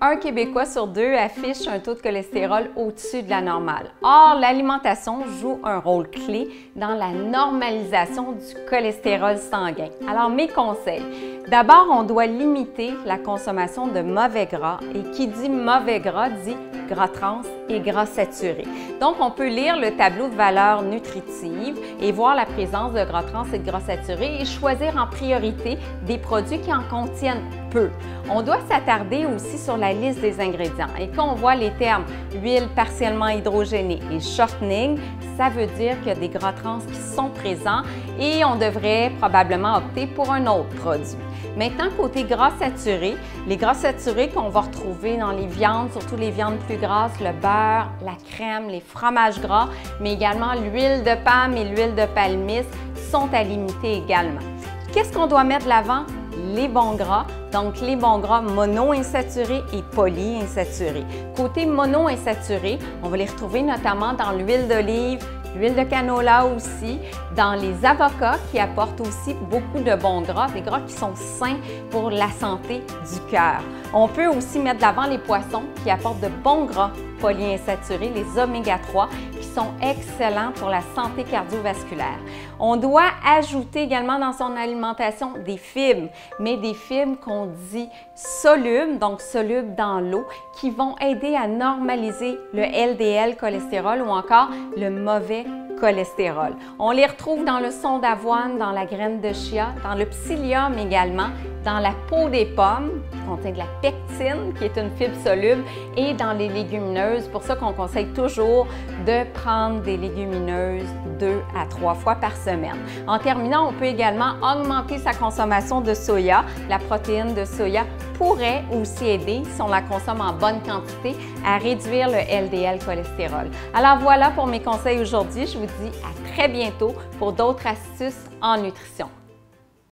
Un Québécois sur deux affiche un taux de cholestérol au-dessus de la normale. Or, l'alimentation joue un rôle clé dans la normalisation du cholestérol sanguin. Alors, mes conseils. D'abord, on doit limiter la consommation de mauvais gras et qui dit mauvais gras dit gras trans et gras saturés. Donc, on peut lire le tableau de valeurs nutritives et voir la présence de gras trans et de gras saturés et choisir en priorité des produits qui en contiennent peu. On doit s'attarder aussi sur la liste des ingrédients. Et quand on voit les termes huile partiellement hydrogénée et shortening, ça veut dire qu'il y a des gras trans qui sont présents et on devrait probablement opter pour un autre produit. Maintenant, côté gras saturés, les gras saturés qu'on va retrouver dans les viandes, surtout les viandes plus grasses, le beurre, la crème, les fromages gras, mais également l'huile de palme et l'huile de palmiste sont à limiter également. Qu'est-ce qu'on doit mettre de l'avant? Les bons gras, donc les bons gras monoinsaturés et polyinsaturés. Côté monoinsaturés, on va les retrouver notamment dans l'huile d'olive, l'huile de canola aussi, dans les avocats qui apportent aussi beaucoup de bons gras, des gras qui sont sains pour la santé du cœur. On peut aussi mettre de l'avant les poissons qui apportent de bons gras polyinsaturés, les oméga 3, qui sont excellents pour la santé cardiovasculaire. On doit ajouter également dans son alimentation des fibres, mais des fibres qu'on dit solubles, donc solubles dans l'eau, qui vont aider à normaliser le LDL cholestérol ou encore le mauvais cholestérol. On les retrouve dans le son d'avoine, dans la graine de chia, dans le psyllium également, dans la peau des pommes, qui contient de la pectine, qui est une fibre soluble, et dans les légumineuses. Pour ça qu'on conseille toujours de prendre des légumineuses 2 à 3 fois par semaine. En terminant, on peut également augmenter sa consommation de soya. La protéine de soya pourrait aussi aider, si on la consomme en bonne quantité, à réduire le LDL cholestérol. Alors voilà pour mes conseils aujourd'hui. Je vous dis à très bientôt pour d'autres astuces en nutrition.